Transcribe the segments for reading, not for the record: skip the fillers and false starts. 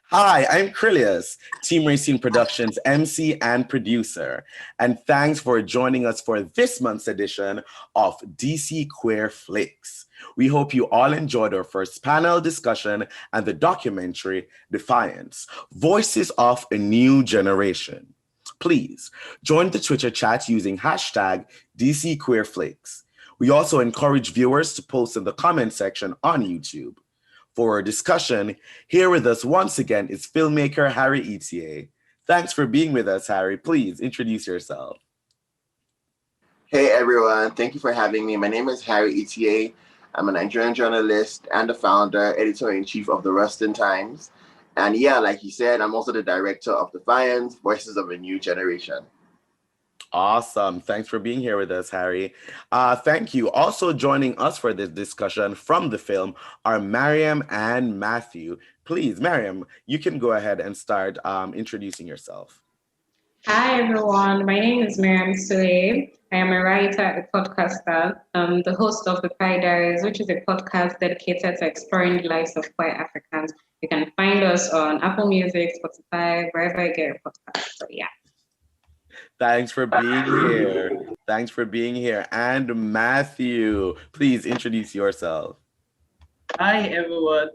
Hi, I'm Krylios, Team Rayceen Productions MC and producer, and thanks for joining us for this month's edition of DC Queer Flix. We hope you all enjoyed our first panel discussion and the documentary Defiance, Voices of a New Generation. Please join the Twitter chat using hashtag DC Queer Flix. We also encourage viewers to post in the comment section on YouTube. For our discussion, here with us once again is filmmaker Harry Itie. Thanks for being with us, Harry. Please introduce yourself. Hey everyone, thank you for having me. My name is Harry Itie. I'm a Nigerian journalist and the founder, editor-in-chief of the Rustin Times. And yeah, like you said, I'm also the director of Defiance, Voices of a New Generation. Awesome. Thanks for being here with us, Harry. Thank you. Also joining us for this discussion from the film are Mariam and Matthew. Please, Mariam, you can go ahead and start introducing yourself. Hi everyone, my name is Mariam Sule. I am a writer and podcaster, the host of The Pie Diaries, which is a podcast dedicated to exploring the lives of queer Africans. You can find us on Apple Music, Spotify, wherever you get your podcasts. So yeah. Thanks for being here. Thanks for being here. And Matthew, please introduce yourself. Hi everyone,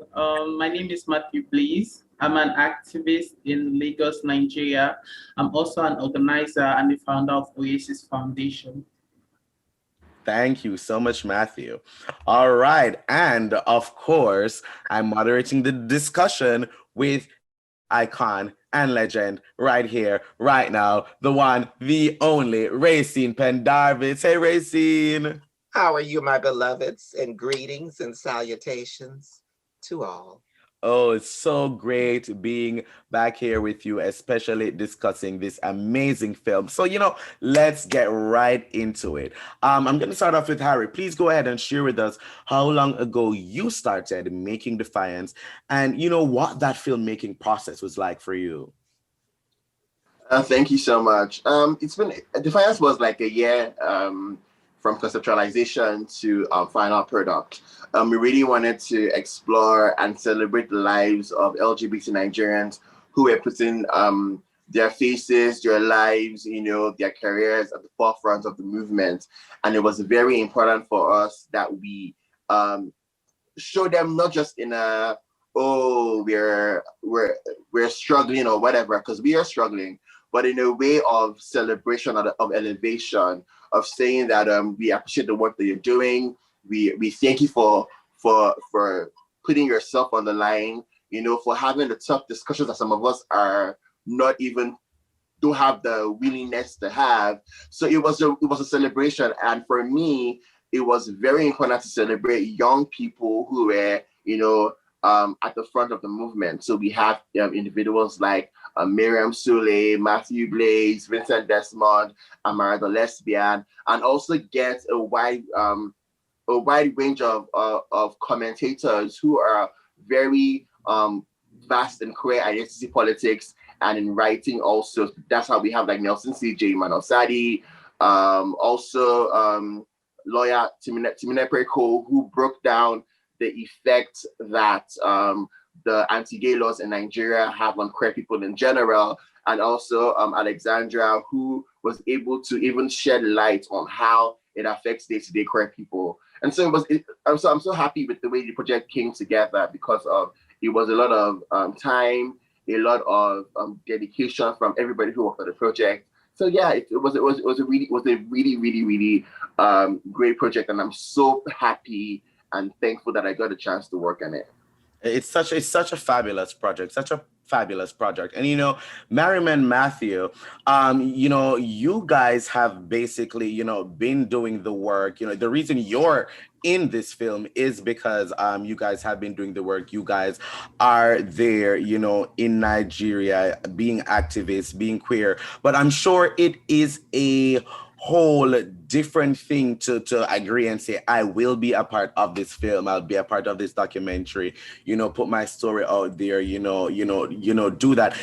my name is Matthew Blaise. I'm an activist in Lagos, Nigeria. I'm also an organizer and the founder of Oasis Foundation. Thank you so much, Matthew. All right. And of course, I'm moderating the discussion with icon and legend right here, right now, the one, the only, Rayceen Pendarvis. Hey, Rayceen. How are you, my beloveds? And greetings and salutations to all. Oh, it's so great being back here with you, especially discussing this amazing film. So, let's get right into it. I'm going to start off with Harry. Please go ahead and share with us how long ago you started making Defiance and, what that filmmaking process was like for you. Thank you so much. Defiance was like a year from conceptualization to final product. We really wanted to explore and celebrate the lives of LGBT Nigerians who were putting their faces, their lives, their careers at the forefront of the movement. And it was very important for us that we show them not just in a, oh, we're struggling or whatever, because we are struggling, but in a way of celebration, of elevation, of saying that we appreciate the work that you're doing. We thank you for putting yourself on the line, for having the tough discussions that some of us are not even don't have the willingness to have. So it was a celebration, and for me, it was very important to celebrate young people who were at the front of the movement. So we have individuals like Mariam Sule, Matthew Blaise, Vincent Desmond, Amara the Lesbian, and also get a wide range of commentators who are very vast in queer identity politics and in writing also. That's how we have like Nelson C.J. Manosadi, also lawyer Timine Preko, who broke down the effect that the anti-gay laws in Nigeria have on queer people in general, and also Alexandra, who was able to even shed light on how it affects day-to-day queer people. And so I'm so happy with the way the project came together, because it was a lot of time, a lot of dedication from everybody who worked on the project. So yeah, it was a really great project, and I'm so happy and thankful that I got a chance to work on it. It's such a fabulous project, And Mariam and Matthew, you guys have basically, been doing the work. The reason you're in this film is because you guys have been doing the work. You guys are there, in Nigeria, being activists, being queer. But I'm sure it is a whole different thing to agree and say, I will be a part of this film, I'll be a part of this documentary, put my story out there, do that.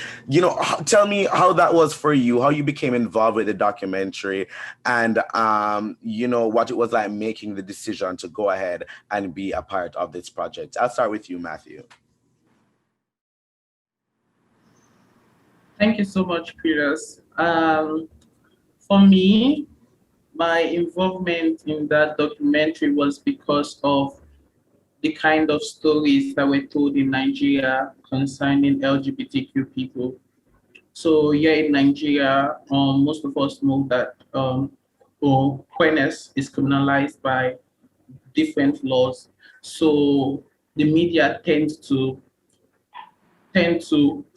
Tell me how that was for you, how you became involved with the documentary, and what it was like making the decision to go ahead and be a part of this project. I'll start with you, Matthew. Thank you so much, Krylios. For me, my involvement in that documentary was because of the kind of stories that were told in Nigeria concerning LGBTQ people. So here in Nigeria, most of us know that queerness is criminalized by different laws. So the media tend to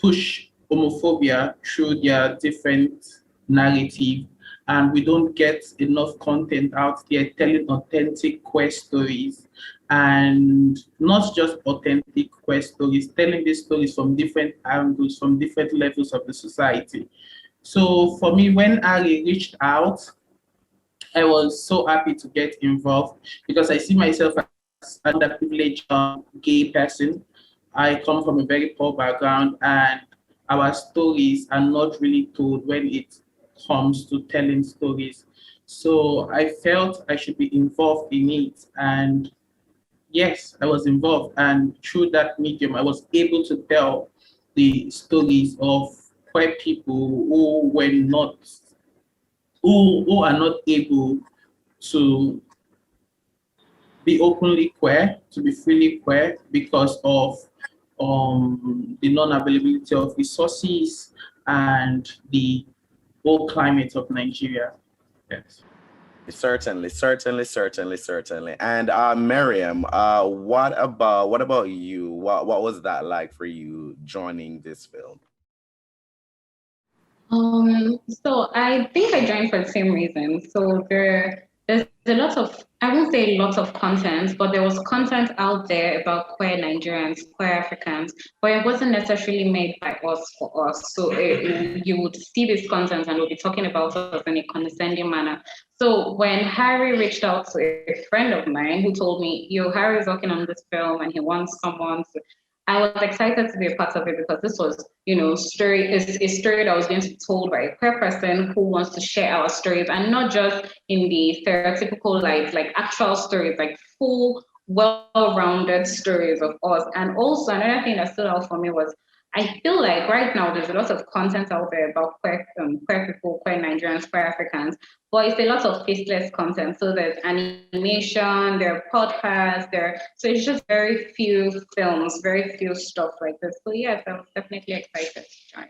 push homophobia through their different narrative, and we don't get enough content out there telling authentic queer stories, and not just authentic queer stories, telling these stories from different angles, from different levels of the society. So for me, when Ali reached out, I was so happy to get involved because I see myself as an underprivileged gay person. I come from a very poor background, and our stories are not really told when it comes to telling stories. So I felt I should be involved in it. And yes, I was involved. And through that medium, I was able to tell the stories of queer people who are not able to be openly queer, to be freely queer because of the non-availability of resources and the whole climate of Nigeria. Yes. Certainly. And Mariam, what about you? What was that like for you joining this film? So I think I joined for the same reason. So there's a lot of, I won't say lots of content, but there was content out there about queer Nigerians, queer Africans, but it wasn't necessarily made by us for us. So you would see this content and we'll be talking about us in a condescending manner. So when Harry reached out to a friend of mine who told me, yo, Harry's working on this film and he wants someone to, I was excited to be a part of it because this was, a story that was going to be told by a queer person who wants to share our stories, and not just in the stereotypical light, like actual stories, like full, well-rounded stories of us. And also another thing that stood out for me was I feel like right now there's a lot of content out there about queer people, queer Nigerians, queer Africans, but it's a lot of faceless content. So there's animation, there are podcasts, so it's just very few films, very few stuff like this. So yes, I was definitely excited to join.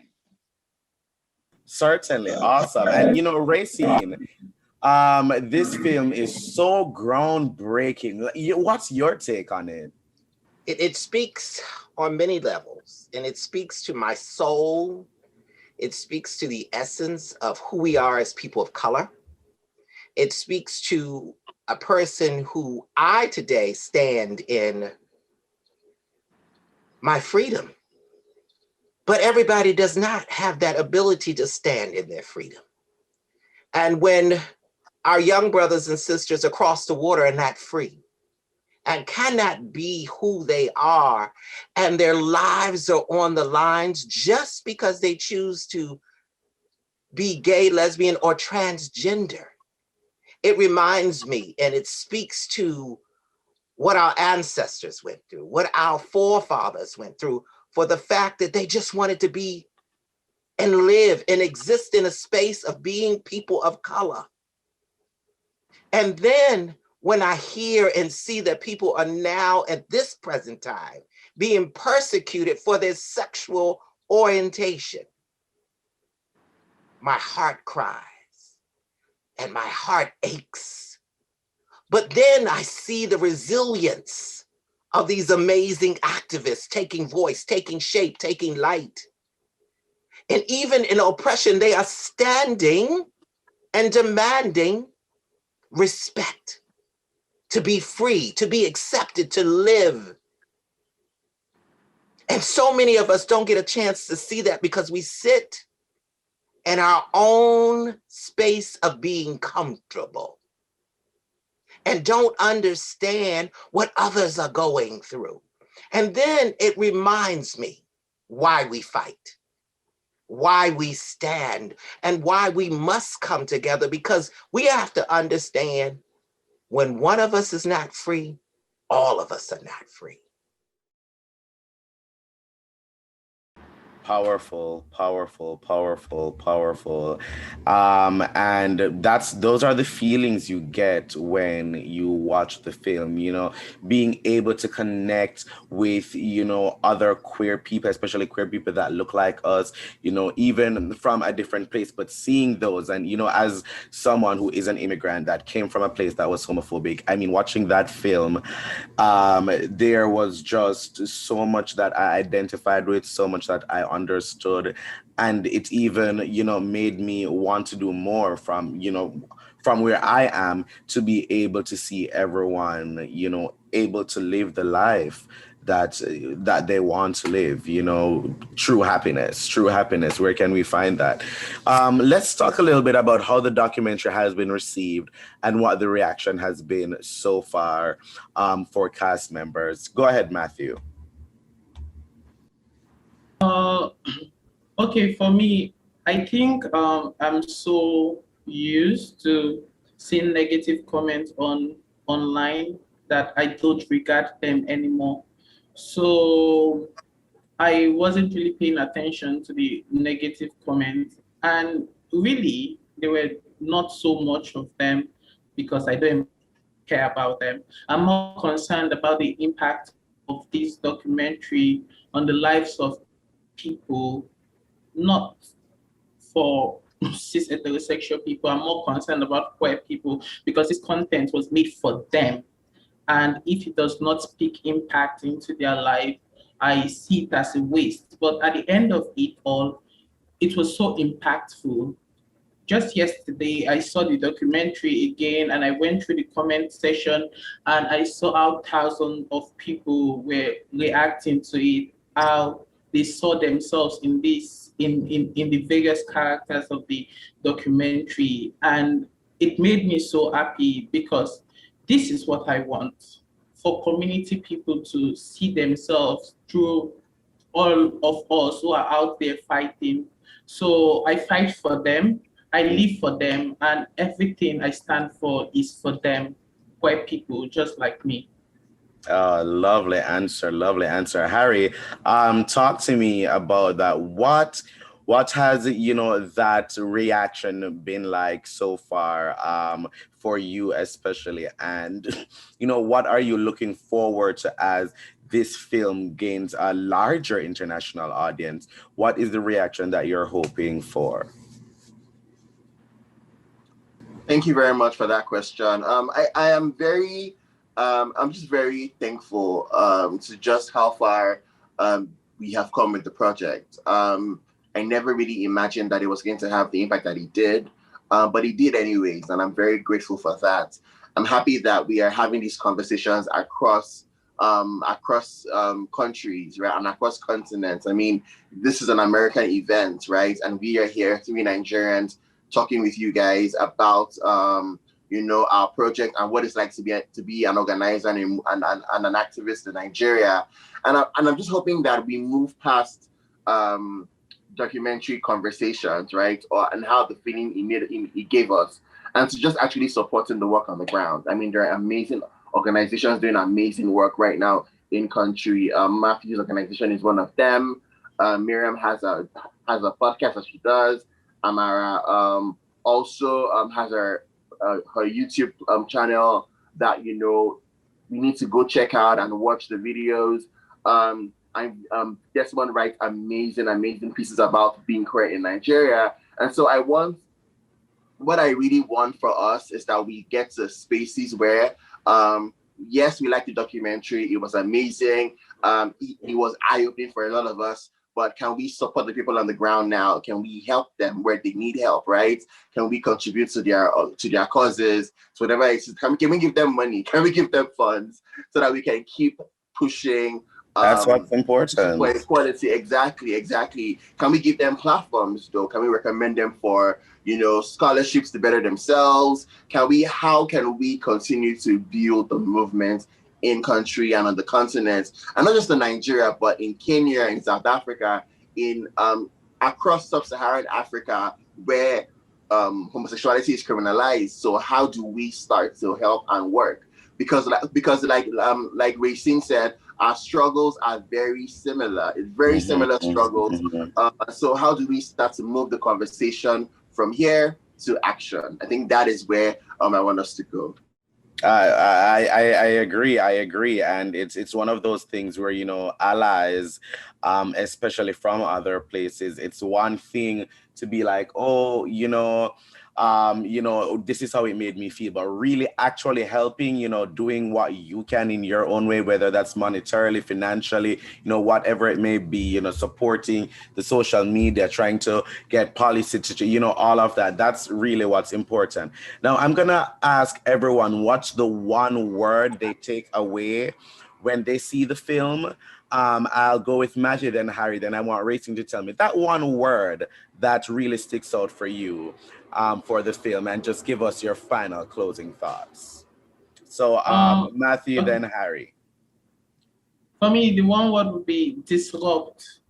Certainly, awesome. And Rayceen, this film is so groundbreaking. What's your take on it? It speaks on many levels, and it speaks to my soul. It speaks to the essence of who we are as people of color. It speaks to a person who I today stand in my freedom. But everybody does not have that ability to stand in their freedom. And when our young brothers and sisters across the water are not free and cannot be who they are, and their lives are on the lines just because they choose to be gay, lesbian, or transgender, it reminds me, and it speaks to what our ancestors went through, what our forefathers went through, for the fact that they just wanted to be and live and exist in a space of being people of color. And then when I hear and see that people are now at this present time being persecuted for their sexual orientation, my heart cries and my heart aches. But then I see the resilience of these amazing activists taking voice, taking shape, taking light. And even in oppression, they are standing and demanding respect, to be free, to be accepted, to live. And so many of us don't get a chance to see that because we sit in our own space of being comfortable and don't understand what others are going through. And then it reminds me why we fight, why we stand, and why we must come together, because we have to understand when one of us is not free, all of us are not free. Powerful, powerful, powerful, powerful. And those are the feelings you get when you watch the film, being able to connect with, other queer people, especially queer people that look like us, even from a different place, but seeing those and, as someone who is an immigrant that came from a place that was homophobic, I mean, watching that film, there was just so much that I identified with, so much that I understood, and it even made me want to do more from where I am, to be able to see everyone able to live the life that they want to live, true happiness. Where can we find that? Let's talk a little bit about how the documentary has been received and what the reaction has been so far, for cast members. Go ahead, Matthew. Okay, for me, I think I'm so used to seeing negative comments online that I don't regard them anymore. So I wasn't really paying attention to the negative comments, and really there were not so much of them because I don't care about them. I'm more concerned about the impact of this documentary on the lives of people, not for cis heterosexual people. I'm more concerned about queer people because this content was made for them. And if it does not speak impact into their life, I see it as a waste. But at the end of it all, it was so impactful. Just yesterday, I saw the documentary again and I went through the comment section and I saw how thousands of people were reacting to it, how they saw themselves in the various characters of the documentary. And it made me so happy because this is what I want, for community people to see themselves through all of us who are out there fighting. So I fight for them, I live for them, and everything I stand for is for them, white people just like me. Lovely answer, lovely answer. Harry, talk to me about that. What has that reaction been like so far, for you especially, and what are you looking forward to as this film gains a larger international audience? What is the reaction that you're hoping for? Thank you very much for that question. I am very, I'm just very thankful to just how far we have come with the project. I never really imagined that it was going to have the impact that it did, but it did anyways, and I'm very grateful for that. I'm happy that we are having these conversations across countries, right, and across continents. I mean, this is an American event, right, and we are here, three Nigerians, talking with you guys about our project and what it's like to be an organizer and an activist in Nigeria. And I'm just hoping that we move past documentary conversations, right, and how the feeling it gave us, and to just actually supporting the work on the ground. I mean, there are amazing organizations doing amazing work right now in country. Matthew's organization is one of them. Mariam has a podcast that she does. Amara also has her YouTube channel that we need to go check out and watch the videos. This one writes amazing pieces about being queer in Nigeria, and so what I really want for us is that we get to spaces where yes, we like the documentary. It was amazing. It was eye-opening for a lot of us. But can we support the people on the ground now? Can we help them where they need help, right? Can we contribute to their causes, to whatever it is? Can we give them money? Can we give them funds so that we can keep pushing? That's what's important. Equality, exactly. Can we give them platforms though? Can we recommend them for scholarships to better themselves? How can we continue to build the movement in country and on the continent, and not just in Nigeria, but in Kenya, in South Africa, in across sub-Saharan Africa, where homosexuality is criminalized? So how do we start to help and work? Because like Rayceen said, our struggles are very similar. It's very similar struggles. So how do we start to move the conversation from here to action? I think that is where I want us to go. I agree. I agree, and it's one of those things where, you know, allies, especially from other places, it's one thing to be like, oh, you know, this is how it made me feel, but really actually helping, you know, doing what you can in your own way, whether that's monetarily, financially, you know, whatever it may be, you know, supporting the social media, trying to get policy to, you know, all of that. That's really what's important. Now, I'm gonna ask everyone, what's the one word they take away when they see the film? I'll go with Matthew, then Harry, then I want Rayceen to tell me that one word that really sticks out for you for the film, and just give us your final closing thoughts. So Matthew, Okay. then Harry. For me, the one word would be disrupt.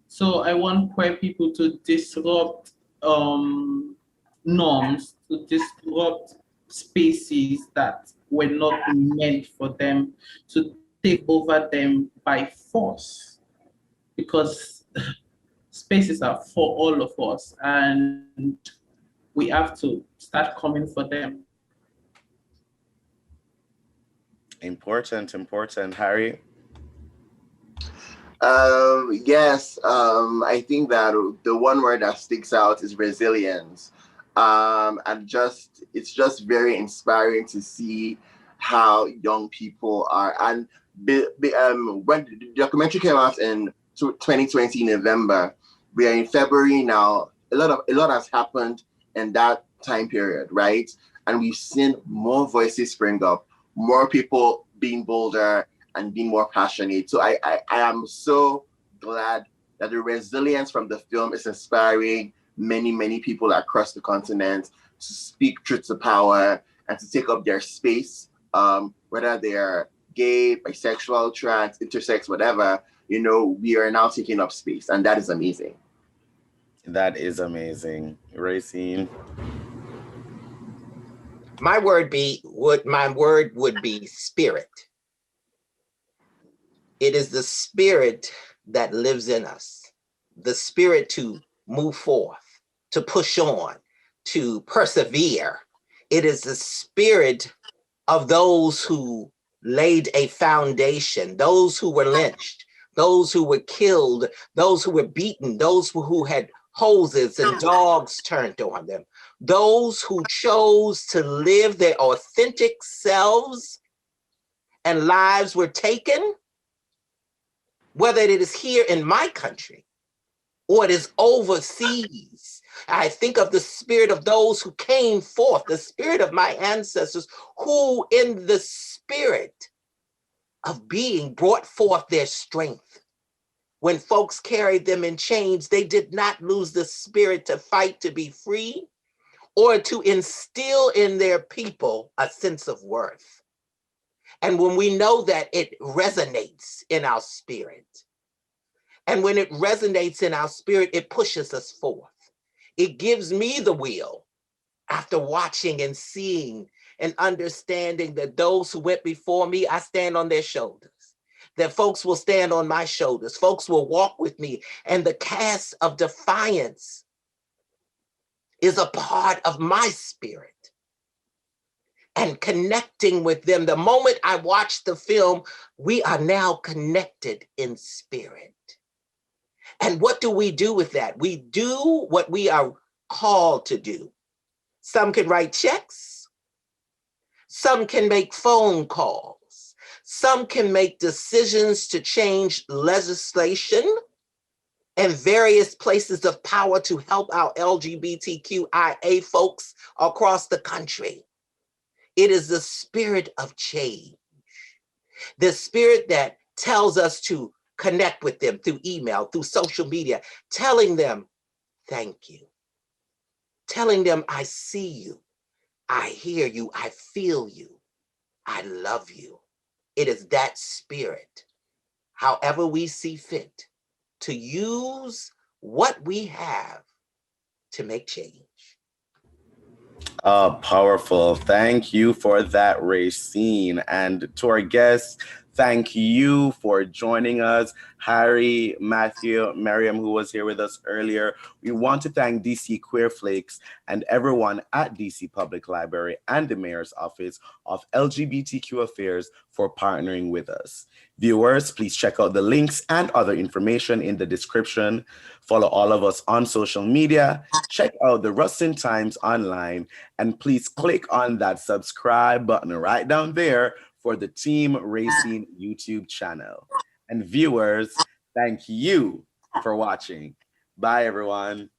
So I want queer people to disrupt norms, to disrupt spaces that were not meant for them, to take over them by force, because spaces are for all of us, and we have to start coming for them. Important, Harry. Yes, I think that the one word that sticks out is resilience. And it's just very inspiring to see how young people are. And when the documentary came out in 2020 November, we are in February now. A lot has happened in that time period, right? And we've seen more voices spring up, more people being bolder and being more passionate. So I am so glad that the resilience from the film is inspiring many people across the continent to speak truth to power and to take up their space, whether they're gay, bisexual, trans, intersex, whatever. You know, we are now taking up space, and that is amazing. That is amazing. Rayceen. My word would be spirit. It is the spirit that lives in us, the spirit to move forth, to push on, to persevere. It is the spirit of those who laid a foundation, those who were lynched, those who were killed, those who were beaten, those who had hoses and dogs turned on them, those who chose to live their authentic selves and lives were taken, whether it is here in my country or it is overseas. I think of the spirit of those who came forth, the spirit of my ancestors, who in the spirit of being brought forth their strength. When folks carried them in chains, they did not lose the spirit to fight to be free or to instill in their people a sense of worth. And when we know that, it resonates in our spirit. And when it resonates in our spirit, it pushes us forth. It gives me the will after watching and seeing and understanding that those who went before me, I stand on their shoulders. That folks will stand on my shoulders. Folks will walk with me. And the cast of Defiance is a part of my spirit. And connecting with them. The moment I watch the film, we are now connected in spirit. And what do we do with that? We do what we are called to do. Some can write checks. Some can make phone calls. Some can make decisions to change legislation and various places of power to help our LGBTQIA folks across the country. It is the spirit of change, the spirit that tells us to connect with them through email, through social media, telling them, thank you. Telling them, I see you, I hear you, I feel you, I love you. It is that spirit, however we see fit, to use what we have to make change. Powerful. Thank you for that, Rayceen. And to our guests, Thank you for joining us, Harry, Matthew, Mariam, who was here with us earlier. We want to thank DC Queer Flix and everyone at DC Public Library and the Mayor's Office of LGBTQ Affairs for partnering with us. Viewers, please check out the links and other information in the description. Follow all of us on social media. Check out the Rustin Times online, and please click on that subscribe button right down there for the Team Rayceen YouTube channel. And viewers, thank you for watching. Bye, everyone.